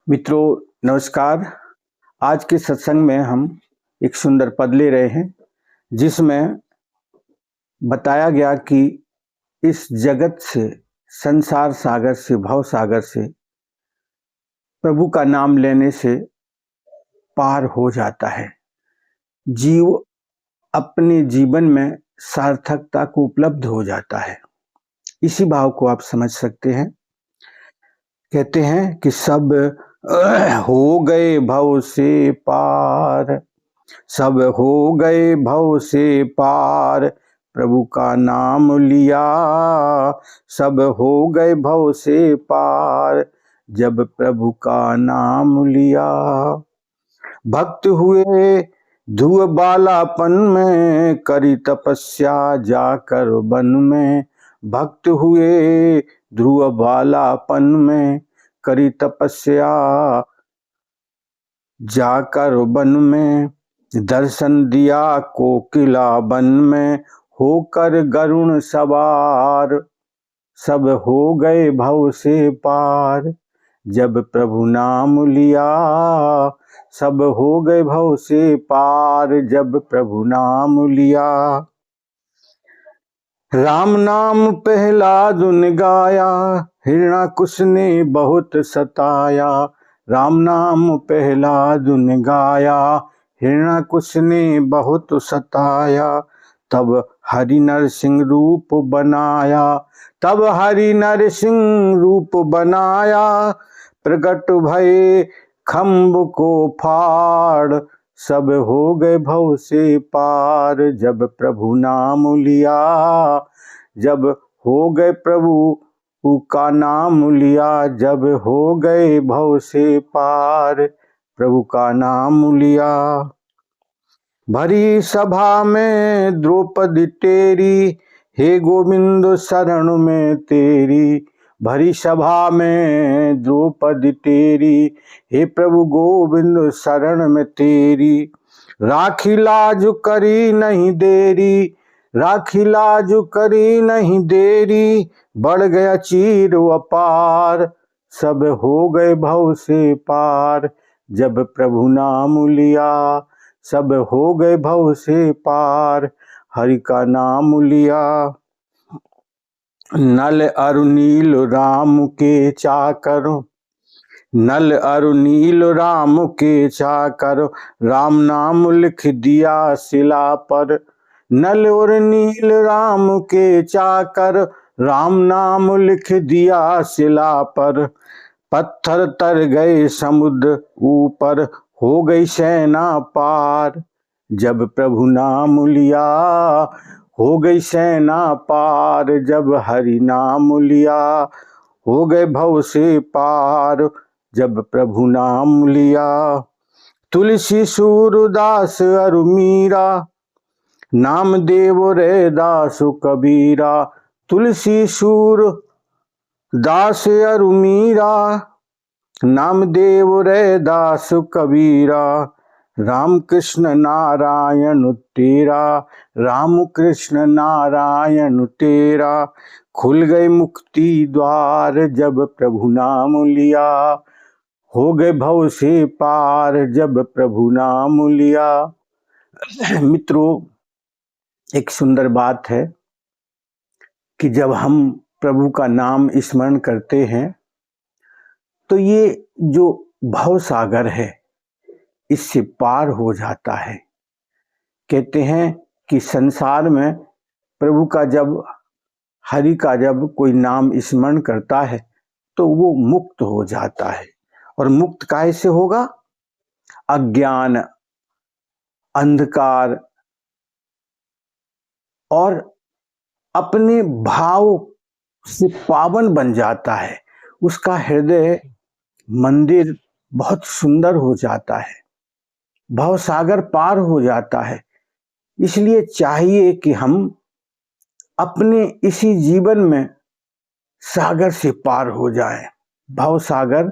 मित्रों नमस्कार। आज के सत्संग में हम एक सुंदर पद ले रहे हैं जिसमें बताया गया कि इस जगत से, संसार सागर से, भव सागर से प्रभु का नाम लेने से पार हो जाता है। जीव अपने जीवन में सार्थकता को उपलब्ध हो जाता है। इसी भाव को आप समझ सकते हैं। कहते हैं कि सब हो गए भव से पार, सब हो गए भव से पार, प्रभु का नाम लिया सब हो गए भव से पार, जब प्रभु का नाम लिया। भक्त हुए धुआ बालापन में, करी तपस्या जाकर वन में। भक्त हुए ध्रुव बालापन में, करी तपस्या जाकर वन में। दर्शन दिया कोकिला वन में, होकर गरुण सवार, सब हो गए भव से पार, जब प्रभु नाम लिया सब हो गए भव से पार, जब प्रभु नाम लिया। राम नाम पहला धुन गाया, हिरणाकुश ने बहुत सताया। राम नाम पहला धुन गाया, हिरणाकुश ने बहुत सताया। तब हरि नरसिंह रूप बनाया, तब हरि नरसिंह रूप बनाया। प्रगट भये खम्भ को फाड़, सब हो गए भव से पार, जब प्रभु नाम लिया। जब हो गए प्रभु का नाम लिया, जब हो गए भव से पार, प्रभु का नाम लिया। भरी सभा में द्रौपदी टेरी, हे गोविंद शरण में तेरी। भरी सभा में द्रौपदी टेरी, हे प्रभु गोविंद शरण में तेरी। राखी लाज करी नहीं देरी, राखी लाज करी नहीं देरी, बढ़ गया चीर अपार, सब हो गए भव से पार, जब प्रभु नाम लिया सब हो गए भव से पार, हरि का नाम लिया। नल अरु नील राम के चाकर, नल अरु नील राम के चाकर, राम नाम लिख दिया शिला पर। नल और नील राम के चाकर, राम नाम लिख दिया शिला पर। पत्थर तर गए समुद्र ऊपर, हो गई सेना पार, जब प्रभु नाम लिया हो गई सेना पार, जब हरि नाम लिया हो गए भव से पार, जब प्रभु नाम लिया। तुलसी सूरदास अरु मीरा, नामदेव रे दास कबीरा। तुलसी सूर दास अरु मीरा, नामदेव रे दास कबीरा। राम कृष्ण नारायण तेरा, राम कृष्ण नारायण तेरा। खुल गए मुक्ति द्वार, जब प्रभु नाम लिया हो गए भव से पार, जब प्रभु नाम लिया। मित्रों, एक सुंदर बात है कि जब हम प्रभु का नाम स्मरण करते हैं तो ये जो भव सागर है इससे पार हो जाता है। कहते हैं कि संसार में प्रभु का जब, हरि का जब कोई नाम स्मरण करता है तो वो मुक्त हो जाता है। और मुक्त काहे से होगा? अज्ञान, अंधकार और अपने भाव से पावन बन जाता है। उसका हृदय मंदिर बहुत सुंदर हो जाता है, भव सागर पार हो जाता है। इसलिए चाहिए कि हम अपने इसी जीवन में सागर से पार हो जाएं, भव सागर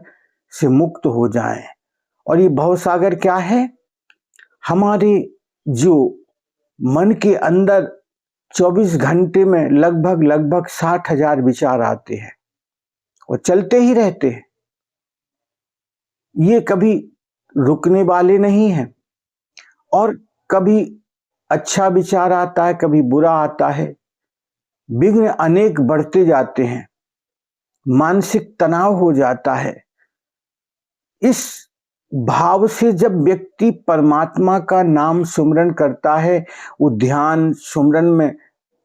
से मुक्त हो जाएं। और ये भव सागर क्या है? हमारे जो मन के अंदर 24 घंटे में लगभग 60,000 विचार आते हैं और चलते ही रहते हैं। ये कभी रुकने वाले नहीं हैं और कभी अच्छा विचार आता है, कभी बुरा आता है। विघ्न अनेक बढ़ते जाते हैं, मानसिक तनाव हो जाता है। इस भाव से जब व्यक्ति परमात्मा का नाम सुमरन करता है, वो ध्यान सुमरन में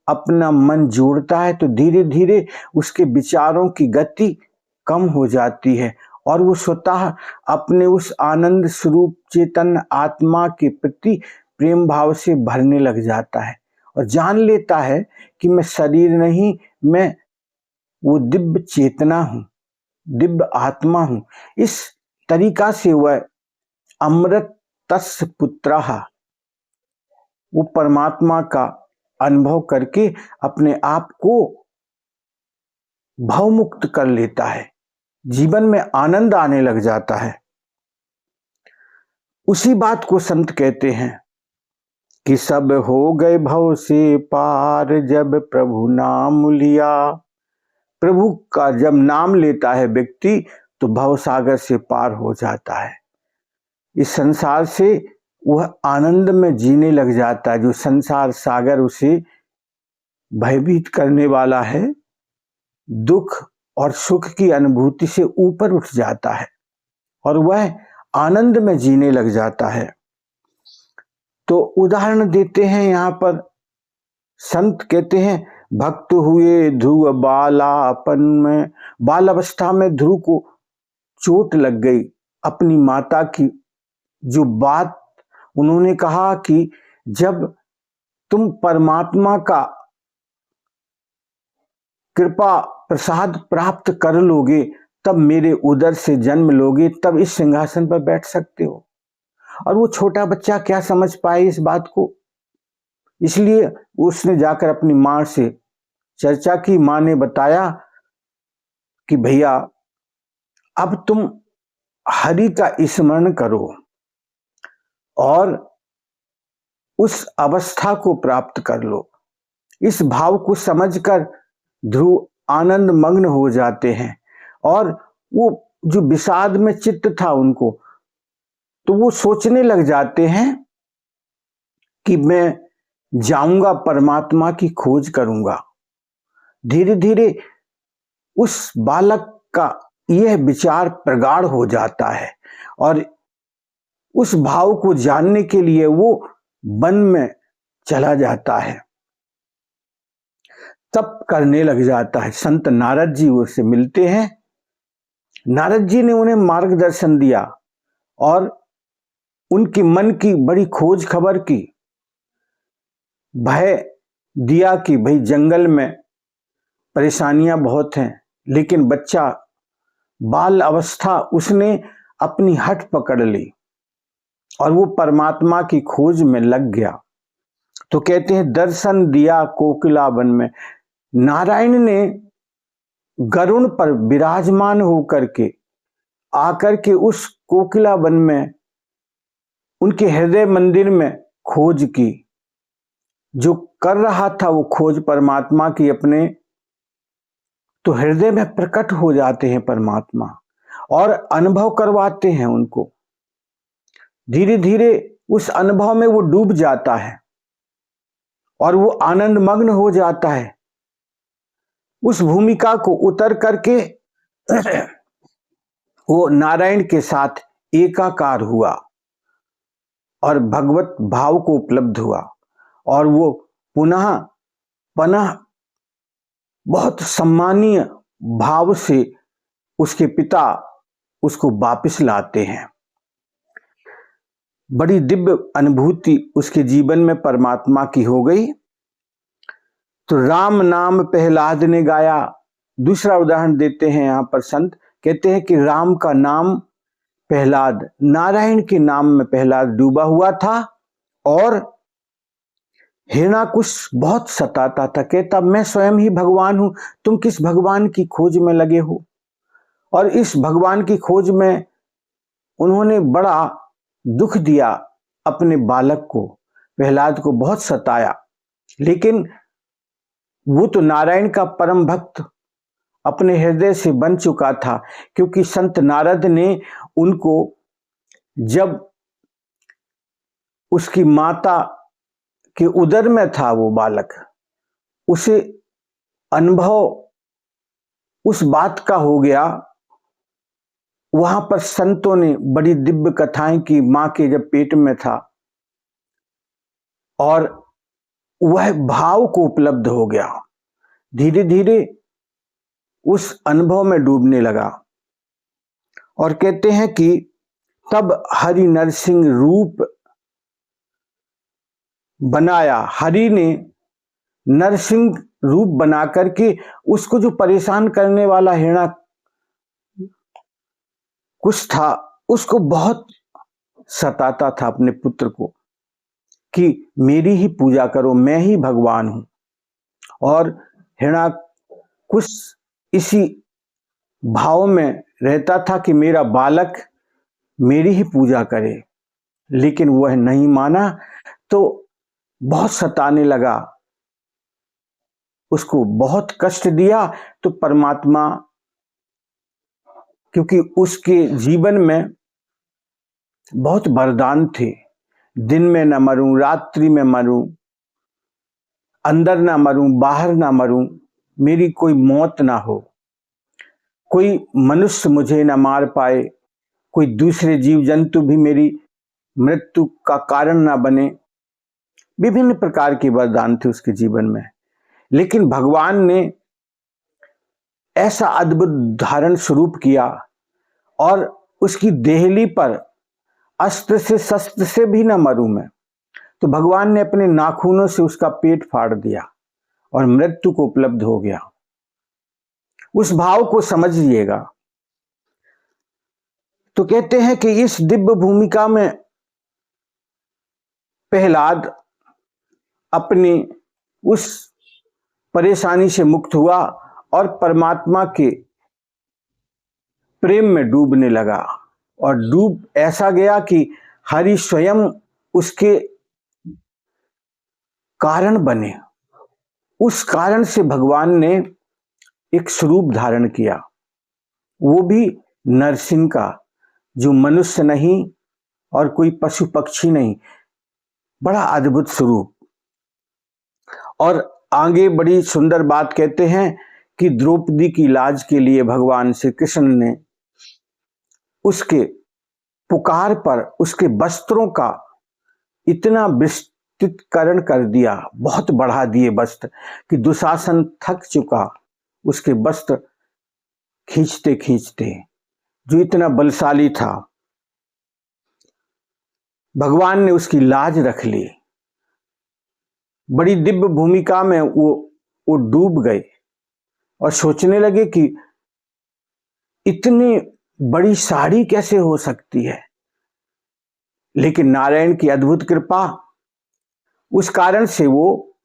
अपना मन जोड़ता है, तो धीरे धीरे उसके विचारों की गति कम हो जाती है और वो स्वतः अपने उस आनंद स्वरूप चेतन आत्मा के प्रति प्रेम भाव से भरने लग जाता है और जान लेता है कि मैं शरीर नहीं, मैं वो दिव्य चेतना हूं, दिव्य आत्मा हूं। इस तरीका से वह अमृत तस्य पुत्रः, वो परमात्मा का अनुभव करके अपने आप को भवमुक्त कर लेता है, जीवन में आनंद आने लग जाता है। उसी बात को संत कहते हैं कि सब हो गए भव से पार जब प्रभु नाम लिया। प्रभु का जब नाम लेता है व्यक्ति तो भव सागर से पार हो जाता है। इस संसार से वह आनंद में जीने लग जाता है। जो संसार सागर उसे भयभीत करने वाला है, दुख और सुख की अनुभूति से ऊपर उठ जाता है और वह आनंद में जीने लग जाता है। तो उदाहरण देते हैं यहाँ पर संत, कहते हैं भक्त हुए ध्रुव बालापन में। बाल अवस्था में ध्रुव को चोट लग गई। अपनी माता की जो बात उन्होंने कहा कि जब तुम परमात्मा का कृपा प्रसाद प्राप्त कर लोगे, तब मेरे उदर से जन्म लोगे, तब इस सिंहासन पर बैठ सकते हो। और वो छोटा बच्चा क्या समझ पाए इस बात को, इसलिए उसने जाकर अपनी मां से चर्चा की। मां ने बताया कि भैया अब तुम हरि का स्मरण करो और उस अवस्था को प्राप्त कर लो। इस भाव को समझकर ध्रुव आनंद मग्न हो जाते हैं और वो जो विषाद में चित्त था उनको, तो वो सोचने लग जाते हैं कि मैं जाऊंगा, परमात्मा की खोज करूंगा। धीरे धीरे उस बालक का यह विचार प्रगाढ़ हो जाता है और उस भाव को जानने के लिए वो वन में चला जाता है, तप करने लग जाता है। संत नारद जी उससे मिलते हैं। नारद जी ने उन्हें मार्गदर्शन दिया और उनके मन की बड़ी खोज खबर की, भय दिया कि भाई जंगल में परेशानियां बहुत हैं, लेकिन बच्चा बाल अवस्था, उसने अपनी हट पकड़ ली और वो परमात्मा की खोज में लग गया। तो कहते हैं दर्शन दिया कोकिला वन में। नारायण ने गरुण पर विराजमान होकर के आकर के उस कोकिला वन में उनके हृदय मंदिर में खोज की। जो कर रहा था वो खोज परमात्मा की अपने, तो हृदय में प्रकट हो जाते हैं परमात्मा और अनुभव करवाते हैं उनको। धीरे धीरे उस अनुभव में वो डूब जाता है और वो आनंद मग्न हो जाता है। उस भूमिका को उतर करके वो नारायण के साथ एकाकार हुआ और भगवत भाव को उपलब्ध हुआ और वो पुनः बहुत सम्मानीय भाव से उसके पिता उसको वापस लाते हैं। बड़ी दिव्य अनुभूति उसके जीवन में परमात्मा की हो गई। तो राम नाम प्रहलाद ने गाया। दूसरा उदाहरण देते हैं यहाँ पर संत, कहते हैं कि राम का नाम प्रहलाद, नारायण के नाम में प्रहलाद डूबा हुआ था और हिरणाकुश बहुत सताता था। कहता मैं स्वयं ही भगवान हूं, तुम किस भगवान की खोज में लगे हो। और इस भगवान की खोज में उन्होंने बड़ा दुख दिया अपने बालक को, प्रहलाद को बहुत सताया। लेकिन वो तो नारायण का परम भक्त अपने हृदय से बन चुका था, क्योंकि संत नारद ने उनको जब उसकी माता के उदर में था वो बालक, उसे अनुभव उस बात का हो गया। वहां पर संतों ने बड़ी दिव्य कथाएं की, मां के जब पेट में था, और वह भाव को उपलब्ध हो गया। धीरे धीरे उस अनुभव में डूबने लगा और कहते हैं कि तब हरि नरसिंह रूप बनाया। हरि ने नरसिंह रूप बना करके उसको जो परेशान करने वाला हिरणा कुछ था, उसको बहुत सताता था अपने पुत्र को कि मेरी ही पूजा करो, मैं ही भगवान हूं। और हिरण्याकुश इसी भाव में रहता था कि मेरा बालक मेरी ही पूजा करे, लेकिन वह नहीं माना तो बहुत सताने लगा, उसको बहुत कष्ट दिया। तो परमात्मा, क्योंकि उसके जीवन में बहुत वरदान थे, दिन में न मरूं, रात्रि में मरूं, अंदर ना मरूं, बाहर ना मरूं, मेरी कोई मौत ना हो, कोई मनुष्य मुझे ना मार पाए, कोई दूसरे जीव जंतु भी मेरी मृत्यु का कारण ना बने। विभिन्न प्रकार के वरदान थे उसके जीवन में, लेकिन भगवान ने ऐसा अद्भुत धारण स्वरूप किया और उसकी देहली पर अस्त्र से शस्त्र से भी ना मरूं मैं, तो भगवान ने अपने नाखूनों से उसका पेट फाड़ दिया और मृत्यु को उपलब्ध हो गया। उस भाव को समझिएगा। तो कहते हैं कि इस दिव्य भूमिका में प्रहलाद अपनी उस परेशानी से मुक्त हुआ और परमात्मा के प्रेम में डूबने लगा, और डूब ऐसा गया कि हरि स्वयं उसके कारण बने। उस कारण से भगवान ने एक स्वरूप धारण किया, वो भी नरसिंह का, जो मनुष्य नहीं और कोई पशु पक्षी नहीं, बड़ा अद्भुत स्वरूप। और आगे बड़ी सुंदर बात कहते हैं कि द्रौपदी की लाज के लिए भगवान श्री कृष्ण ने उसके पुकार पर उसके वस्त्रों का इतना विस्तृतीकरण कर दिया, बहुत बढ़ा दिए वस्त्र, कि दुशासन थक चुका उसके वस्त्र खींचते खींचते, जो इतना बलशाली था। भगवान ने उसकी लाज रख ली। बड़ी दिव्य भूमिका में वो डूब गए और सोचने लगे कि इतनी बड़ी साड़ी कैसे हो सकती है, लेकिन नारायण की अद्भुत कृपा, उस कारण से वो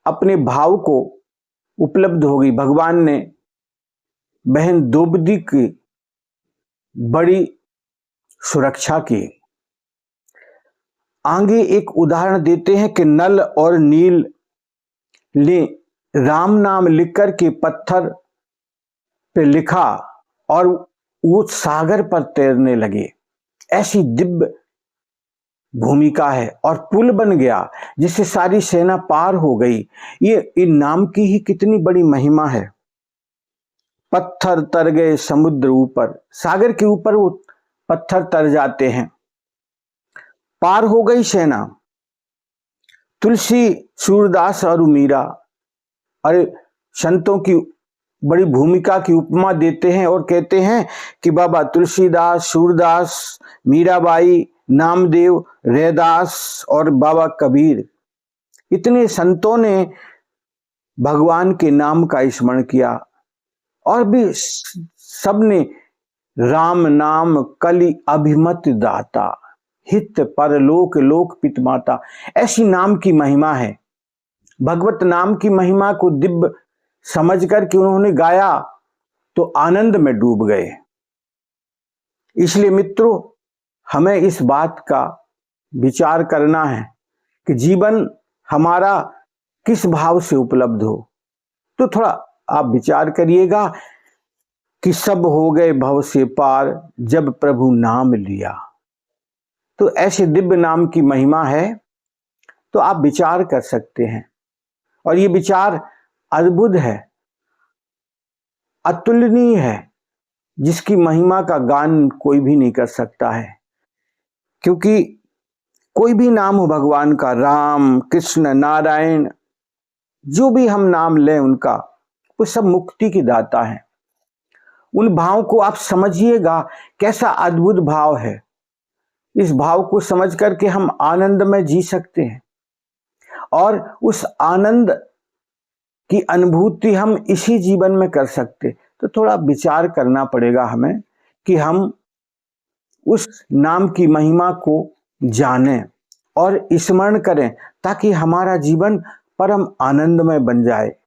अपने भाव को उपलब्ध हो गई। भगवान ने बहन द्रौपदी की बड़ी सुरक्षा की। आगे एक उदाहरण देते हैं कि नल और नील ने राम नाम लिखकर के पत्थर पे लिखा और वो सागर पर तैरने लगे। ऐसी दिव्य भूमिका है, और पुल बन गया जिससे सारी सेना पार हो गई। ये इन नाम की ही कितनी बड़ी महिमा है। पत्थर तर गए समुद्र ऊपर, सागर के ऊपर वो पत्थर तर जाते हैं, पार हो गई सेना। तुलसी, सूरदास और मीरा, अरे संतों की बड़ी भूमिका की उपमा देते हैं और कहते हैं कि बाबा तुलसीदास, सूरदास, मीराबाई, नामदेव, रैदास और बाबा कबीर, इतने संतों ने भगवान के नाम का स्मरण किया, और भी सबने राम नाम कलि अभिमत दाता, हित परलोक लोक पितमाता। ऐसी नाम की महिमा है। भगवत नाम की महिमा को दिव्य समझ करके उन्होंने गाया तो आनंद में डूब गए। इसलिए मित्रों, हमें इस बात का विचार करना है कि जीवन हमारा किस भाव से उपलब्ध हो। तो थोड़ा आप विचार करिएगा कि सब हो गए भव से पार जब प्रभु नाम लिया। तो ऐसे दिव्य नाम की महिमा है, तो आप विचार कर सकते हैं। और ये विचार अद्भुत है, अतुलनीय है, जिसकी महिमा का गान कोई भी नहीं कर सकता है। क्योंकि कोई भी नाम हो भगवान का, राम, कृष्ण, नारायण, जो भी हम नाम लें उनका, वो सब मुक्ति की दाता है। उन भाव को आप समझिएगा, कैसा अद्भुत भाव है। इस भाव को समझ करके हम आनंद में जी सकते हैं, और उस आनंद की अनुभूति हम इसी जीवन में कर सकते। तो थोड़ा विचार करना पड़ेगा हमें कि हम उस नाम की महिमा को जानें और स्मरण करें, ताकि हमारा जीवन परम आनंदमय बन जाए।